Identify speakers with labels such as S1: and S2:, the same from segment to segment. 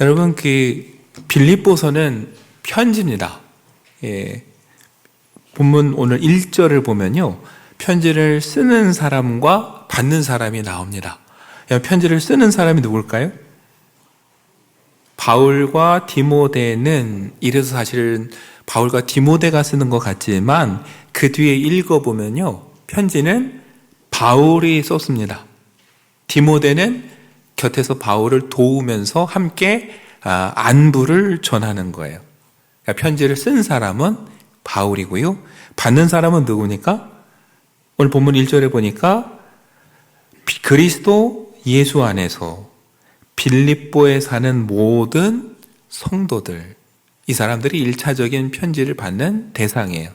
S1: 여러분, 빌립보서는 편지입니다. 예, 본문 오늘 1절을 보면요, 편지를 쓰는 사람과 받는 사람이 나옵니다. 편지를 쓰는 사람이 누굴까요? 바울과 디모데는, 이래서 사실은 바울과 디모데가 쓰는 것 같지만 그 뒤에 읽어보면요, 편지는 바울이 썼습니다. 디모데는 곁에서 바울을 도우면서 함께 안부를 전하는 거예요. 그러니까 편지를 쓴 사람은 바울이고요, 받는 사람은 누구니까? 오늘 본문 1절에 보니까 그리스도 예수 안에서 빌립보에 사는 모든 성도들, 이 사람들이 1차적인 편지를 받는 대상이에요.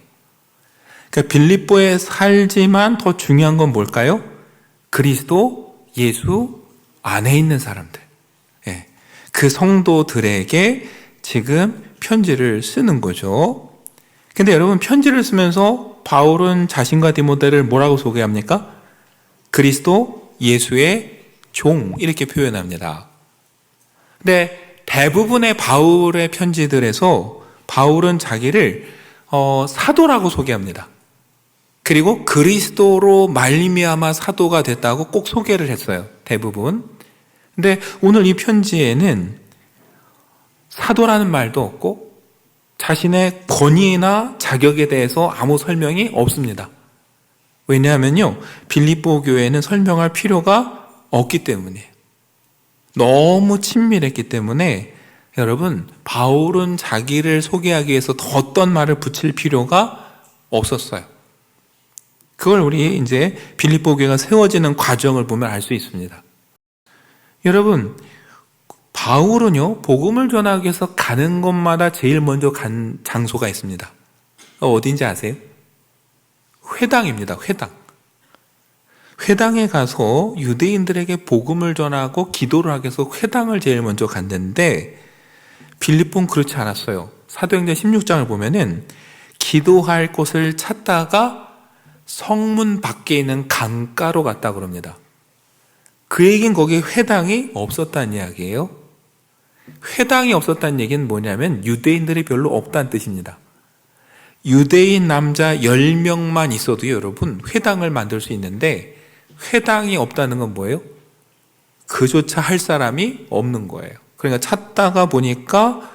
S1: 그러니까 빌립보에 살지만 더 중요한 건 뭘까요? 그리스도 예수 안에 있는 사람들, 그 성도들에게 지금 편지를 쓰는 거죠. 근데 여러분, 편지를 쓰면서 바울은 자신과 디모데를 뭐라고 소개합니까? 그리스도 예수의 종, 이렇게 표현합니다. 근데 대부분의 바울의 편지들에서 바울은 자기를 사도라고 소개합니다. 그리고 그리스도로 말미암아 사도가 됐다고 꼭 소개를 했어요, 대부분. 근데 오늘 이 편지에는 사도라는 말도 없고 자신의 권위나 자격에 대해서 아무 설명이 없습니다. 왜냐하면요, 빌립보 교회는 설명할 필요가 없기 때문이에요. 너무 친밀했기 때문에 여러분, 바울은 자기를 소개하기 위해서 더 어떤 말을 붙일 필요가 없었어요. 그걸 우리 이제 빌립보 교회가 세워지는 과정을 보면 알 수 있습니다. 여러분, 바울은요, 복음을 전하기 위해서 가는 곳마다 제일 먼저 간 장소가 있습니다. 어딘지 아세요? 회당입니다. 회당. 회당에 가서 유대인들에게 복음을 전하고 기도를 하기 위해서 회당을 제일 먼저 갔는데, 빌립보는 그렇지 않았어요. 사도행전 16장을 보면은 기도할 곳을 찾다가 성문 밖에 있는 강가로 갔다 그럽니다. 그 얘기는 거기에 회당이 없었다는 이야기예요. 회당이 없었다는 얘기는 뭐냐면 유대인들이 별로 없다는 뜻입니다. 유대인 남자 10명만 있어도요, 여러분, 회당을 만들 수 있는데 회당이 없다는 건 뭐예요? 그조차 할 사람이 없는 거예요. 그러니까 찾다가 보니까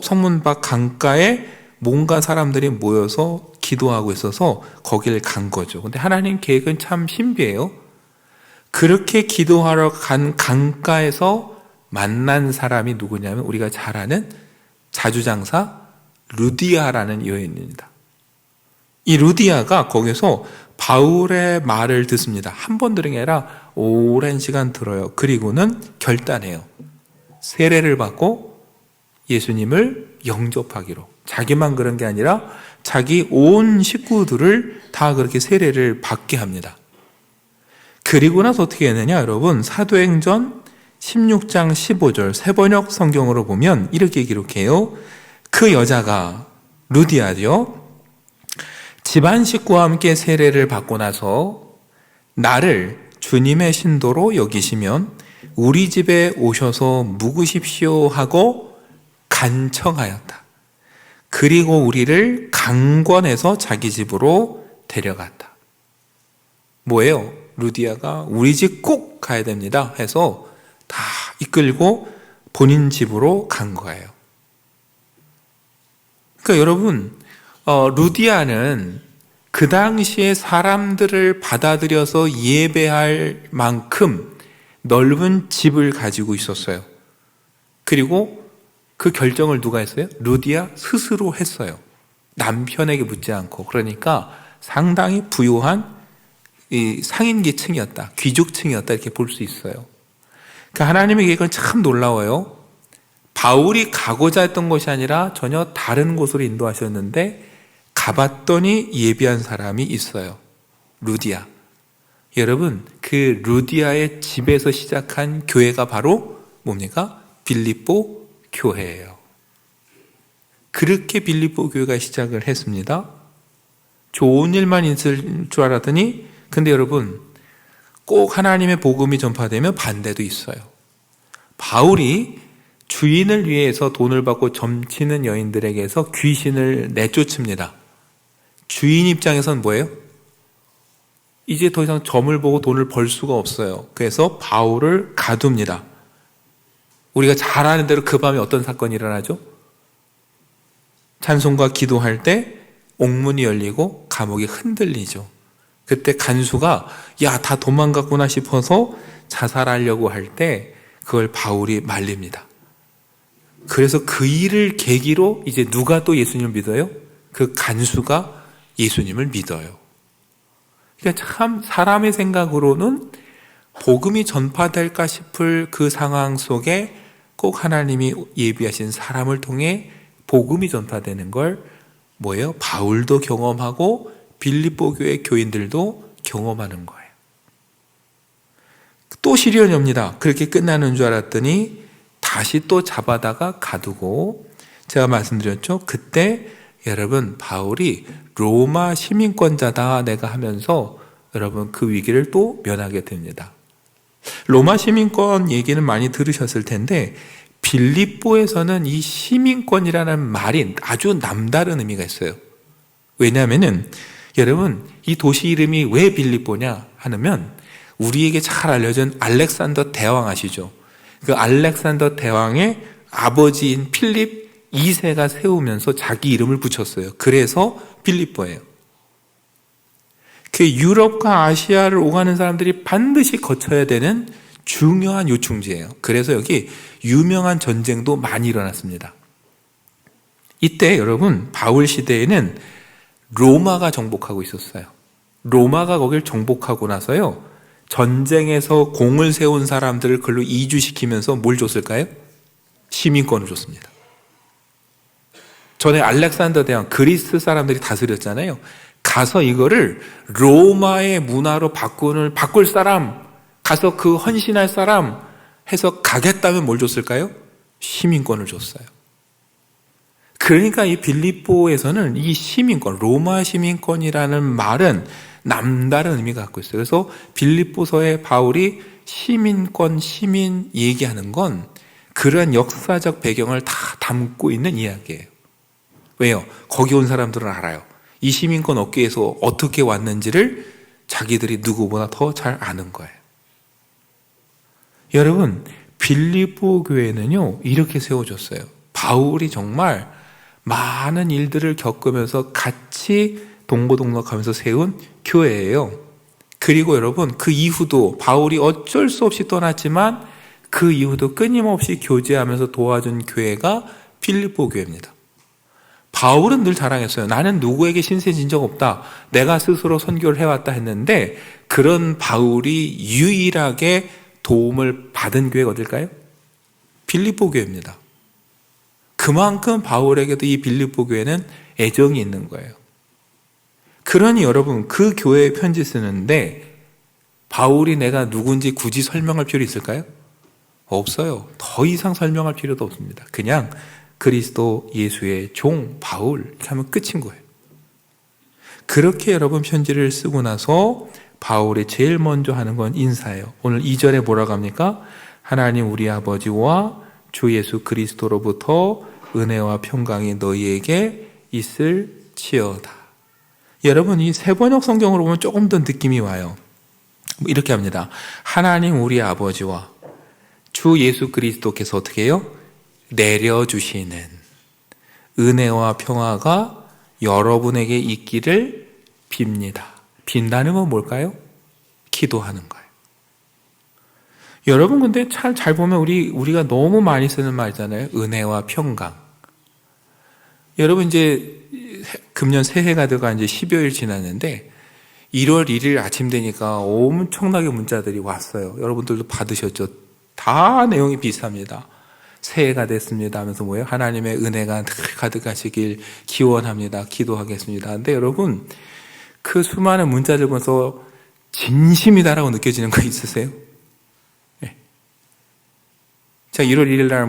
S1: 성문 밖 강가에 뭔가 사람들이 모여서 기도하고 있어서 거기를 간 거죠. 근데 하나님 계획은 참 신비해요. 그렇게 기도하러 간 강가에서 만난 사람이 누구냐면 우리가 잘 아는 자주장사 루디아라는 여인입니다. 이 루디아가 거기서 바울의 말을 듣습니다. 한 번 들은 게 아니라 오랜 시간 들어요. 그리고는 결단해요. 세례를 받고 예수님을 영접하기로. 자기만 그런 게 아니라 자기 온 식구들을 다 그렇게 세례를 받게 합니다. 그리고 나서 어떻게 했느냐, 여러분, 사도행전 16장 15절 새번역 성경으로 보면 이렇게 기록해요. 그 여자가, 루디아죠, 집안 식구와 함께 세례를 받고 나서 나를 주님의 신도로 여기시면 우리 집에 오셔서 묵으십시오 하고 간청하였다. 그리고 우리를 강권해서 자기 집으로 데려갔다. 뭐예요? 루디아가 우리 집 꼭 가야 됩니다 해서 다 이끌고 본인 집으로 간 거예요. 그러니까 여러분, 루디아는 그 당시에 사람들을 받아들여서 예배할 만큼 넓은 집을 가지고 있었어요. 그리고 그 결정을 누가 했어요? 루디아 스스로 했어요. 남편에게 묻지 않고. 그러니까 상당히 부유한 이 상인계층이었다, 귀족층이었다, 이렇게 볼 수 있어요. 그러니까 하나님의 계획은 참 놀라워요. 바울이 가고자 했던 것이 아니라 전혀 다른 곳으로 인도하셨는데 가봤더니 예비한 사람이 있어요. 루디아. 여러분, 그 루디아의 집에서 시작한 교회가 바로 뭡니까? 빌립보 교회예요. 그렇게 빌립보 교회가 시작을 했습니다. 좋은 일만 있을 줄 알았더니, 근데 여러분, 꼭 하나님의 복음이 전파되면 반대도 있어요. 바울이 주인을 위해서 돈을 받고 점치는 여인들에게서 귀신을 내쫓습니다. 주인 입장에선 뭐예요? 이제 더 이상 점을 보고 돈을 벌 수가 없어요. 그래서 바울을 가둡니다. 우리가 잘 아는 대로 그 밤에 어떤 사건이 일어나죠? 찬송과 기도할 때 옥문이 열리고 감옥이 흔들리죠. 그때 간수가 다 도망갔구나 싶어서 자살하려고 할 때 그걸 바울이 말립니다. 그래서 그 일을 계기로 이제 누가 또 예수님을 믿어요? 그 간수가 예수님을 믿어요. 그러니까 참 사람의 생각으로는 복음이 전파될까 싶을 그 상황 속에 꼭 하나님이 예비하신 사람을 통해 복음이 전파되는 걸 뭐예요? 바울도 경험하고 빌립보 교회 교인들도 경험하는 거예요. 또 시련이 옵니다. 그렇게 끝나는 줄 알았더니 다시 또 잡아다가 가두고, 제가 말씀드렸죠. 그때 여러분 바울이 로마 시민권자다 내가 하면서 여러분 그 위기를 또 면하게 됩니다. 로마 시민권 얘기는 많이 들으셨을 텐데 빌립보에서는 이 시민권이라는 말이 아주 남다른 의미가 있어요. 왜냐하면은 여러분 이 도시 이름이 왜 빌립보냐 하면 우리에게 잘 알려진 알렉산더 대왕 아시죠? 그 알렉산더 대왕의 아버지인 필립 2세가 세우면서 자기 이름을 붙였어요. 그래서 빌립보예요. 그 유럽과 아시아를 오가는 사람들이 반드시 거쳐야 되는 중요한 요충지예요. 그래서 여기 유명한 전쟁도 많이 일어났습니다. 이때 여러분 바울 시대에는 로마가 정복하고 있었어요. 로마가 거길 정복하고 나서요, 전쟁에서 공을 세운 사람들을 그걸로 이주시키면서 뭘 줬을까요? 시민권을 줬습니다. 전에 알렉산더 대왕, 그리스 사람들이 다스렸잖아요. 가서 이거를 로마의 문화로 바꿀 사람, 가서 그 헌신할 사람 해서 가겠다면 뭘 줬을까요? 시민권을 줬어요. 그러니까 이 빌립보에서는 이 시민권, 로마 시민권이라는 말은 남다른 의미가 갖고 있어요. 그래서 빌립보서에 바울이 시민권, 시민 얘기하는 건 그런 역사적 배경을 다 담고 있는 이야기예요. 왜요? 거기 온 사람들은 알아요. 이 시민권 업계에서 어떻게 왔는지를 자기들이 누구보다 더 잘 아는 거예요. 여러분, 빌립보 교회는요, 이렇게 세워졌어요. 바울이 정말 많은 일들을 겪으면서 같이 동고동락하면서 세운 교회예요. 그리고 여러분, 그 이후도 바울이 어쩔 수 없이 떠났지만 그 이후도 끊임없이 교제하면서 도와준 교회가 빌립보 교회입니다. 바울은 늘 자랑했어요. 나는 누구에게 신세진 적 없다. 내가 스스로 선교를 해왔다 했는데, 그런 바울이 유일하게 도움을 받은 교회가 어딜까요? 빌립보 교회입니다. 그만큼 바울에게도 이 빌립보 교회는 애정이 있는 거예요. 그러니 여러분, 그 교회에 편지 쓰는데 바울이 내가 누군지 굳이 설명할 필요 있을까요? 없어요. 더 이상 설명할 필요도 없습니다. 그냥 그리스도 예수의 종 바울 이렇게 하면 끝인 거예요. 그렇게 여러분 편지를 쓰고 나서 바울이 제일 먼저 하는 건 인사예요. 오늘 2절에 뭐라고 합니까? 하나님 우리 아버지와 주 예수 그리스도로부터 은혜와 평강이 너희에게 있을지어다. 여러분, 이 세번역 성경으로 보면 조금 더 느낌이 와요. 이렇게 합니다. 하나님 우리 아버지와 주 예수 그리스도께서 어떻게 해요? 내려주시는 은혜와 평화가 여러분에게 있기를 빕니다. 빈다는 건 뭘까요? 기도하는 거예요. 여러분, 근데 잘 보면 우리가 너무 많이 쓰는 말이잖아요. 은혜와 평강. 여러분, 이제 금년 새해가 들어가 이제 10여일 지났는데 1월 1일 아침 되니까 엄청나게 문자들이 왔어요. 여러분들도 받으셨죠? 다 내용이 비슷합니다. 새해가 됐습니다 하면서 뭐예요? 하나님의 은혜가 가득하시길 기원합니다. 기도하겠습니다. 근데 여러분, 그 수많은 문자들 보면서 진심이다라고 느껴지는 거 있으세요? 네. 제가 1월 1일 날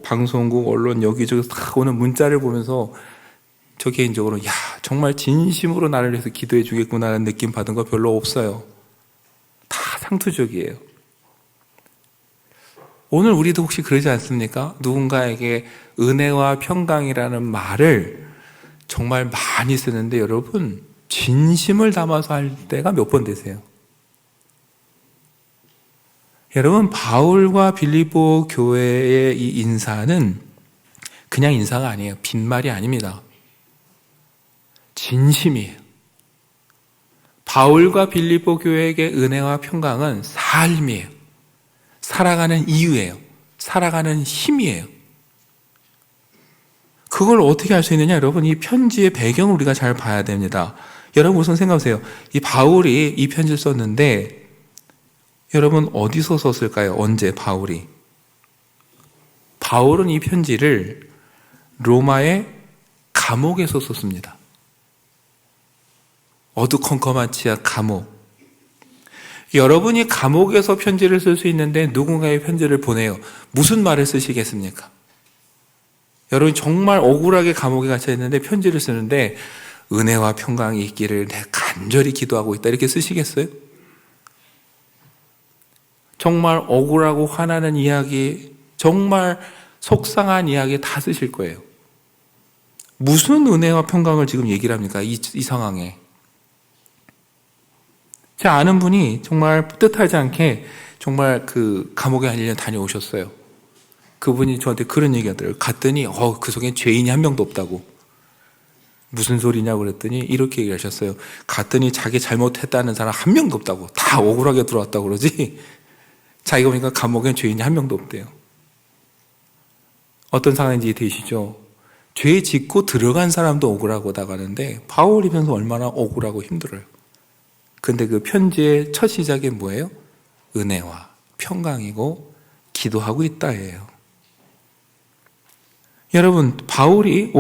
S1: 방송국, 언론 여기저기서 다 오는 문자를 보면서 저 개인적으로 정말 진심으로 나를 위해서 기도해 주겠구나라는 느낌 받은 거 별로 없어요. 다 상투적이에요. 오늘 우리도 혹시 그러지 않습니까? 누군가에게 은혜와 평강이라는 말을 정말 많이 쓰는데 여러분, 진심을 담아서 할 때가 몇 번 되세요? 여러분, 바울과 빌립보 교회의 이 인사는 그냥 인사가 아니에요. 빈말이 아닙니다. 진심이에요. 바울과 빌립보 교회에게 은혜와 평강은 삶이에요. 살아가는 이유예요. 살아가는 힘이에요. 그걸 어떻게 할 수 있느냐? 여러분, 이 편지의 배경을 우리가 잘 봐야 됩니다. 여러분 우선 생각하세요. 이 바울이 이 편지를 썼는데 여러분 어디서 썼을까요? 언제 바울이? 바울은 이 편지를 로마의 감옥에서 썼습니다. 어두컴컴한 지하 감옥. 여러분이 감옥에서 편지를 쓸 수 있는데 누군가의 편지를 보내요. 무슨 말을 쓰시겠습니까? 여러분 정말 억울하게 감옥에 갇혀 있는데 편지를 쓰는데 은혜와 평강이 있기를 내가 간절히 기도하고 있다 이렇게 쓰시겠어요? 정말 억울하고 화나는 이야기, 정말 속상한 이야기 다 쓰실 거예요. 무슨 은혜와 평강을 지금 얘기를 합니까? 이 상황에. 제 아는 분이 정말 뜻하지 않게 정말 그 감옥에 한 1년 다녀오셨어요. 그분이 저한테 그런 얘기 하더라고요. 갔더니 그 속엔 죄인이 한 명도 없다고. 무슨 소리냐고 그랬더니 이렇게 얘기하셨어요. 갔더니 자기 잘못했다는 사람 한 명도 없다고. 다 억울하게 들어왔다고 그러지. 자기가 보니까 감옥엔 죄인이 한 명도 없대요. 어떤 상황인지 되시죠? 죄 짓고 들어간 사람도 억울하고 나가는데 바울이면서 얼마나 억울하고 힘들어요. 근데 그 편지의 첫 시작이 뭐예요? 은혜와 평강이고 기도하고 있다예요. 여러분, 바울이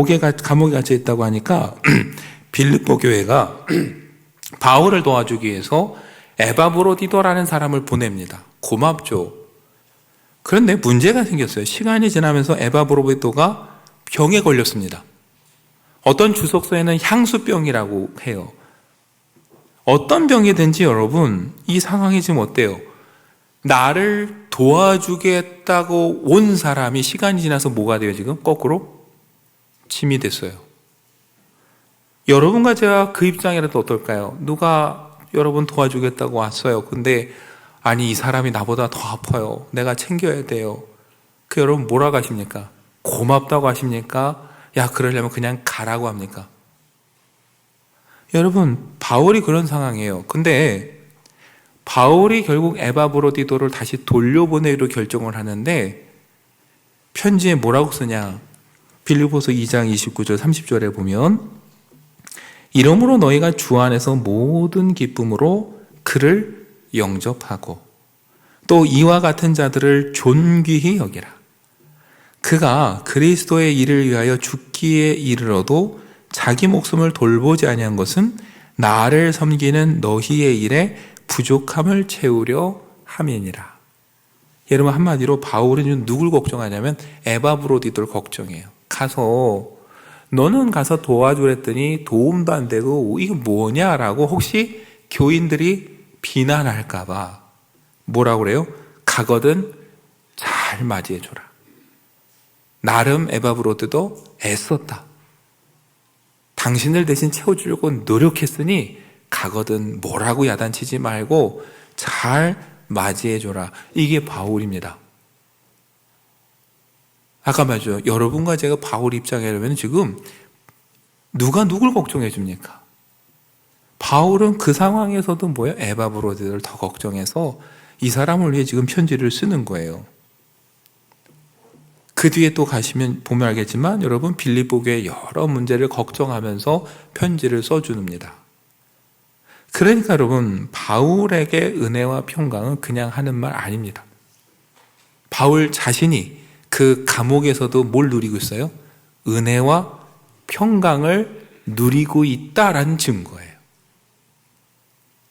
S1: 감옥에 갇혀 있다고 하니까 빌립보 교회가 바울을 도와주기 위해서 에바브로디도라는 사람을 보냅니다. 고맙죠. 그런데 문제가 생겼어요. 시간이 지나면서 에바브로디도가 병에 걸렸습니다. 어떤 주석서에는 향수병이라고 해요. 어떤 병이든지 여러분, 이 상황이 지금 어때요? 나를 도와주겠다고 온 사람이 시간이 지나서 뭐가 돼요, 지금? 거꾸로? 짐이 됐어요. 여러분과 제가 그 입장이라도 어떨까요? 누가 여러분 도와주겠다고 왔어요. 근데, 아니, 이 사람이 나보다 더 아파요. 내가 챙겨야 돼요. 그 여러분 뭐라고 하십니까? 고맙다고 하십니까? 야, 그러려면 그냥 가라고 합니까? 여러분, 바울이 그런 상황이에요. 근데 바울이 결국 에바브로디도를 다시 돌려보내기로 결정을 하는데 편지에 뭐라고 쓰냐? 빌립보서 2장 29절 30절에 보면 이러므로 너희가 주 안에서 모든 기쁨으로 그를 영접하고 또 이와 같은 자들을 존귀히 여기라. 그가 그리스도의 일을 위하여 죽기에 이르러도 자기 목숨을 돌보지 아니한 것은 나를 섬기는 너희의 일에 부족함을 채우려 함이니라. 여러분 한마디로 바울은 누굴 걱정하냐면 에바브로디도를 걱정해요. 너는 가서 도와주랬더니 도움도 안 되고 이거 뭐냐라고 혹시 교인들이 비난할까 봐 뭐라고 그래요? 가거든 잘 맞이해줘라. 나름 에바브로디도 애썼다. 당신을 대신 채워주려고 노력했으니 가거든 뭐라고 야단치지 말고 잘 맞이해줘라. 이게 바울입니다. 아까 말했죠. 여러분과 제가 바울 입장이라면 지금 누가 누굴 걱정해 줍니까? 바울은 그 상황에서도 뭐예요? 에바브로디를 더 걱정해서 이 사람을 위해 지금 편지를 쓰는 거예요. 그 뒤에 또 가시면 보면 알겠지만 여러분 빌립보 교회 여러 문제를 걱정하면서 편지를 써줍니다. 그러니까 여러분 바울에게 은혜와 평강은 그냥 하는 말 아닙니다. 바울 자신이 그 감옥에서도 뭘 누리고 있어요? 은혜와 평강을 누리고 있다라는 증거예요.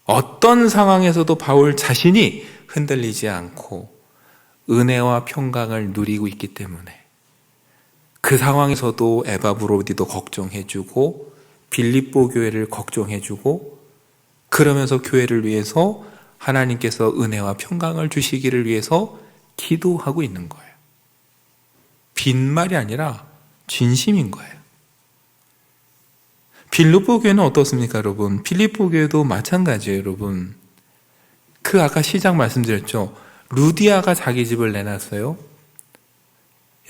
S1: 어떤 상황에서도 바울 자신이 흔들리지 않고 은혜와 평강을 누리고 있기 때문에 그 상황에서도 에바브로디도 걱정해주고 빌립보 교회를 걱정해주고 그러면서 교회를 위해서 하나님께서 은혜와 평강을 주시기를 위해서 기도하고 있는 거예요. 빈말이 아니라 진심인 거예요. 빌립보 교회는 어떻습니까, 여러분? 빌립보 교회도 마찬가지예요, 여러분. 그 아까 시작 말씀드렸죠. 루디아가 자기 집을 내놨어요.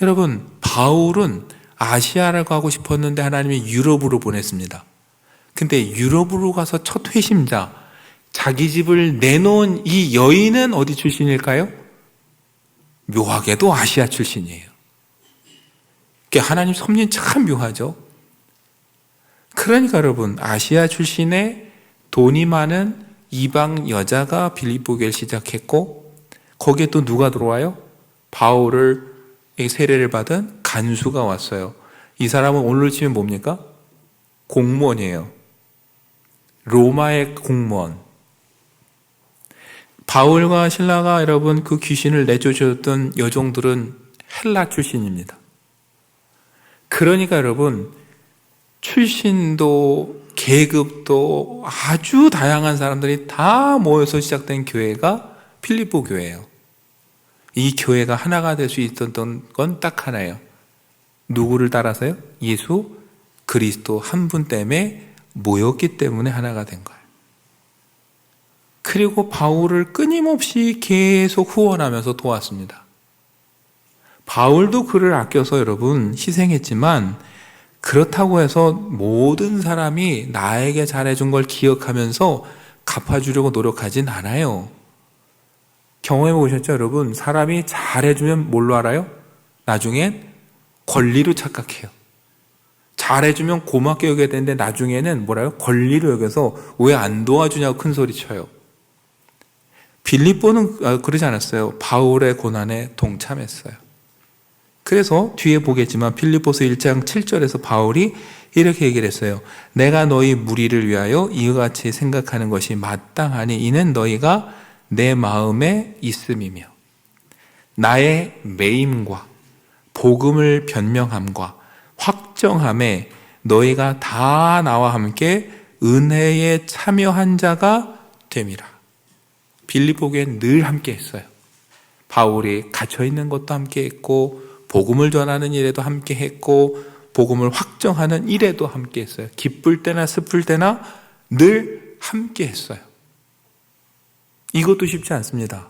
S1: 여러분, 바울은 아시아를 가고 싶었는데 하나님이 유럽으로 보냈습니다. 근데 유럽으로 가서 첫 회심자, 자기 집을 내놓은 이 여인은 어디 출신일까요? 묘하게도 아시아 출신이에요. 하나님 섭리는 참 묘하죠. 그러니까 여러분, 아시아 출신의 돈이 많은 이방 여자가 빌립보 교회를 시작했고, 거기에 또 누가 들어와요? 바울을 세례를 받은 간수가 왔어요. 이 사람은 오늘로 치면 뭡니까? 공무원이에요. 로마의 공무원. 바울과 실라가 여러분 그 귀신을 내쫓았던 여종들은 헬라 출신입니다. 그러니까 여러분, 출신도 계급도 아주 다양한 사람들이 다 모여서 시작된 교회가 빌립보 교회예요. 이 교회가 하나가 될 수 있었던 건 딱 하나예요. 누구를 따라서요? 예수 그리스도 한 분 때문에 모였기 때문에 하나가 된 거예요. 그리고 바울을 끊임없이 계속 후원하면서 도왔습니다. 바울도 그를 아껴서 여러분 희생했지만, 그렇다고 해서 모든 사람이 나에게 잘해준 걸 기억하면서 갚아주려고 노력하진 않아요. 경험해 보셨죠, 여러분? 사람이 잘해주면 뭘로 알아요? 나중엔 권리로 착각해요. 잘해주면 고맙게 여겨야 되는데 나중에는 뭐라요? 권리로 여겨서 왜 안 도와주냐고 큰 소리 쳐요. 빌립보는 그러지 않았어요. 바울의 고난에 동참했어요. 그래서 뒤에 보겠지만 빌립보서 1장 7절에서 바울이 이렇게 얘기를 했어요. 내가 너희 무리를 위하여 이와 같이 생각하는 것이 마땅하니 이는 너희가 내 마음에 있음이며 나의 매임과 복음을 변명함과 확정함에 너희가 다 나와 함께 은혜에 참여한 자가 됨이라. 빌립보 교회는 늘 함께 했어요. 바울이 갇혀있는 것도 함께 했고, 복음을 전하는 일에도 함께 했고, 복음을 확정하는 일에도 함께 했어요. 기쁠 때나 슬플 때나 늘 함께 했어요. 이것도 쉽지 않습니다.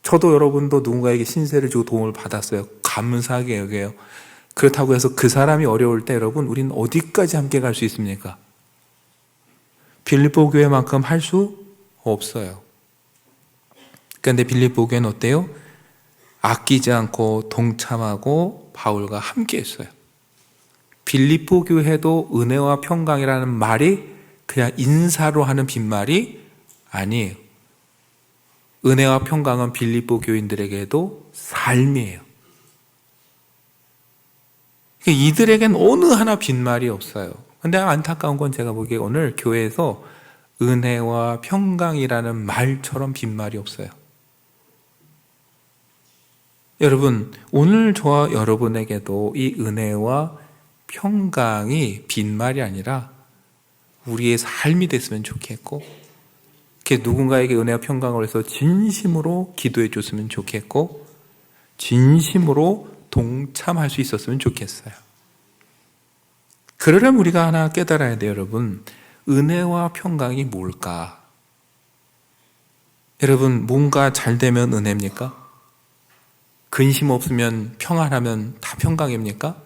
S1: 저도 여러분도 누군가에게 신세를 주고 도움을 받았어요. 감사하게 여겨요. 그렇다고 해서 그 사람이 어려울 때 여러분, 우리는 어디까지 함께 갈 수 있습니까? 빌립보 교회만큼 할 수 없어요. 그런데 빌립보 교회는 어때요? 아끼지 않고 동참하고 바울과 함께 했어요. 빌립보 교회도 은혜와 평강이라는 말이 그냥 인사로 하는 빈말이 아니에요. 은혜와 평강은 빌립보 교인들에게도 삶이에요. 이들에겐 어느 하나 빈말이 없어요. 근데 안타까운 건 제가 보기에 오늘 교회에서 은혜와 평강이라는 말처럼 빈말이 없어요. 여러분, 오늘 저와 여러분에게도 이 은혜와 평강이 빈말이 아니라 우리의 삶이 됐으면 좋겠고, 누군가에게 은혜와 평강을 해서 진심으로 기도해 줬으면 좋겠고, 진심으로 동참할 수 있었으면 좋겠어요. 그러려면 우리가 하나 깨달아야 돼요, 여러분. 은혜와 평강이 뭘까? 여러분, 뭔가 잘 되면 은혜입니까? 근심 없으면 평안하면 다 평강입니까?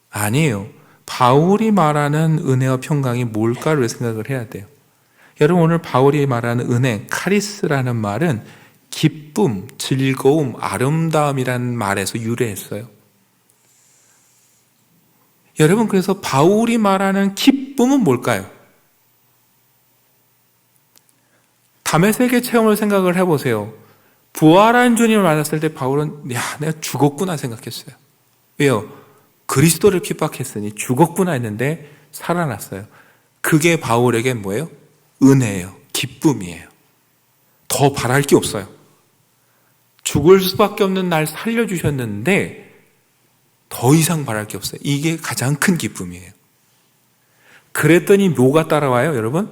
S1: 아니에요. 바울이 말하는 은혜와 평강이 뭘까를 생각을 해야 돼요. 여러분, 오늘 바울이 말하는 은혜, 카리스라는 말은 기쁨, 즐거움, 아름다움이라는 말에서 유래했어요. 여러분, 그래서 바울이 말하는 기쁨은 뭘까요? 다메섹의 체험을 생각을 해보세요. 부활한 주님을 만났을 때 바울은 내가 죽었구나 생각했어요. 왜요? 그리스도를 핍박했으니 죽었구나 했는데 살아났어요. 그게 바울에겐 뭐예요? 은혜예요. 기쁨이에요. 더 바랄 게 없어요. 죽을 수밖에 없는 날 살려주셨는데 더 이상 바랄 게 없어요. 이게 가장 큰 기쁨이에요. 그랬더니 뭐가 따라와요, 여러분?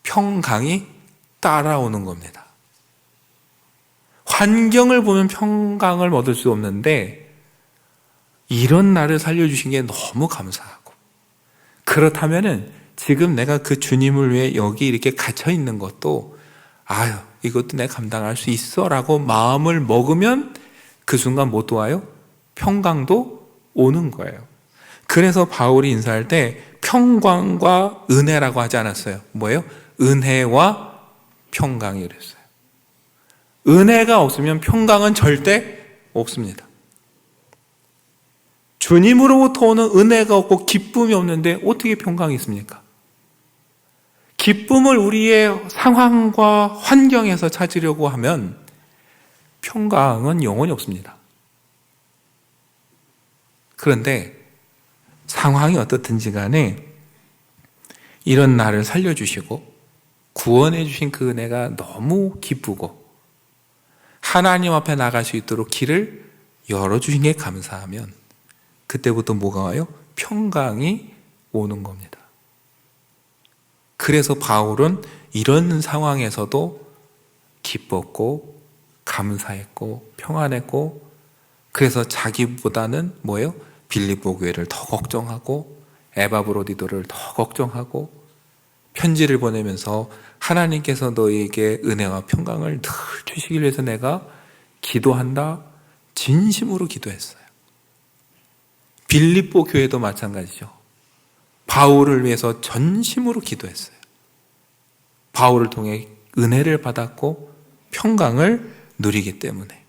S1: 평강이 따라오는 겁니다. 환경을 보면 평강을 얻을 수 없는데 이런 나를 살려주신 게 너무 감사하고, 그렇다면은 지금 내가 그 주님을 위해 여기 이렇게 갇혀 있는 것도 아유 이것도 내가 감당할 수 있어 라고 마음을 먹으면 그 순간 뭐 또 와요? 평강도 오는 거예요. 그래서 바울이 인사할 때 평강과 은혜라고 하지 않았어요. 뭐예요? 은혜와 평강이 그랬어요. 은혜가 없으면 평강은 절대 없습니다. 주님으로부터 오는 은혜가 없고 기쁨이 없는데 어떻게 평강이 있습니까? 기쁨을 우리의 상황과 환경에서 찾으려고 하면 평강은 영원히 없습니다. 그런데 상황이 어떻든지 간에 이런 나를 살려주시고 구원해 주신 그 은혜가 너무 기쁘고 하나님 앞에 나갈 수 있도록 길을 열어주신 게 감사하면 그때부터 뭐가 와요? 평강이 오는 겁니다. 그래서 바울은 이런 상황에서도 기뻤고 감사했고 평안했고, 그래서 자기보다는 뭐예요? 빌립보 교회를 더 걱정하고 에바브로디도를 더 걱정하고 편지를 보내면서 하나님께서 너희에게 은혜와 평강을 늘 주시기 위해서 내가 기도한다, 진심으로 기도했어요. 빌립보 교회도 마찬가지죠. 바울을 위해서 전심으로 기도했어요. 바울을 통해 은혜를 받았고 평강을 누리기 때문에.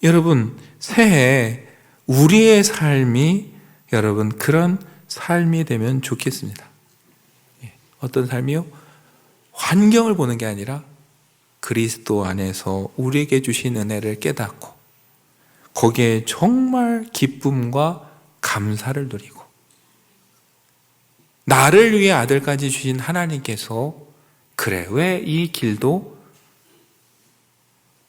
S1: 여러분, 새해 우리의 삶이 여러분 그런 삶이 되면 좋겠습니다. 어떤 삶이요? 환경을 보는 게 아니라 그리스도 안에서 우리에게 주신 은혜를 깨닫고 거기에 정말 기쁨과 감사를 누리고, 나를 위해 아들까지 주신 하나님께서 그래 왜 이 길도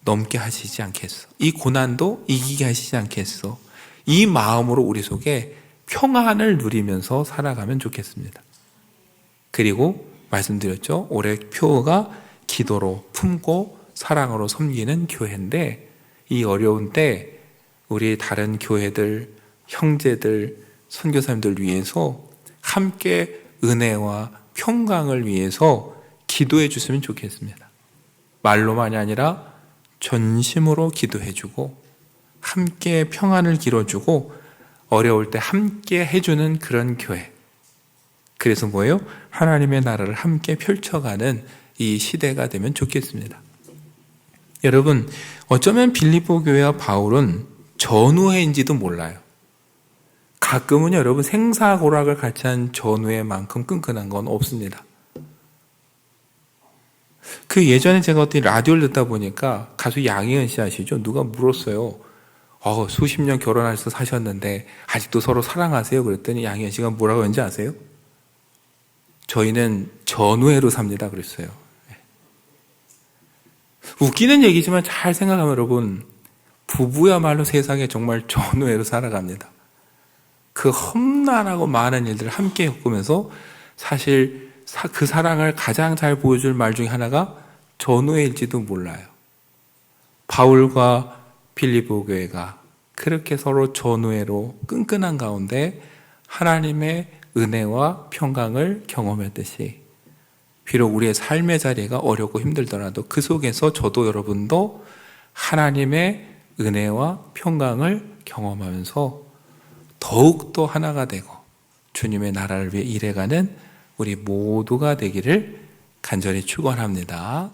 S1: 넘게 하시지 않겠어? 이 고난도 이기게 하시지 않겠어? 이 마음으로 우리 속에 평안을 누리면서 살아가면 좋겠습니다. 그리고 말씀드렸죠. 올해 표어가 기도로 품고 사랑으로 섬기는 교회인데, 이 어려운 때 우리 다른 교회들, 형제들, 선교사님들 위해서 함께 은혜와 평강을 위해서 기도해 주시면 좋겠습니다. 말로만이 아니라 전심으로 기도해주고 함께 평안을 길어주고 어려울 때 함께 해주는 그런 교회. 그래서 뭐예요? 하나님의 나라를 함께 펼쳐가는 이 시대가 되면 좋겠습니다. 여러분, 어쩌면 빌립보 교회와 바울은 전우회인지도 몰라요. 가끔은 여러분 생사고락을 같이 한 전우회만큼 끈끈한 건 없습니다. 그 예전에 제가 어떤 라디오를 듣다 보니까 가수 양희은 씨 아시죠? 누가 물었어요. 수십 년 결혼해서 사셨는데 아직도 서로 사랑하세요? 그랬더니 양희은 씨가 뭐라고 했는지 아세요? 저희는 전우회로 삽니다 그랬어요. 웃기는 얘기지만 잘 생각하면 여러분, 부부야말로 세상에 정말 전우회로 살아갑니다. 그 험난하고 많은 일들을 함께 겪으면서 사실 그 사랑을 가장 잘 보여줄 말 중에 하나가 전우회일지도 몰라요. 바울과 빌립보 교회가 그렇게 서로 전우회로 끈끈한 가운데 하나님의 은혜와 평강을 경험했듯이, 비록 우리의 삶의 자리가 어렵고 힘들더라도 그 속에서 저도 여러분도 하나님의 은혜와 평강을 경험하면서 더욱더 하나가 되고 주님의 나라를 위해 일해가는 우리 모두가 되기를 간절히 축원합니다.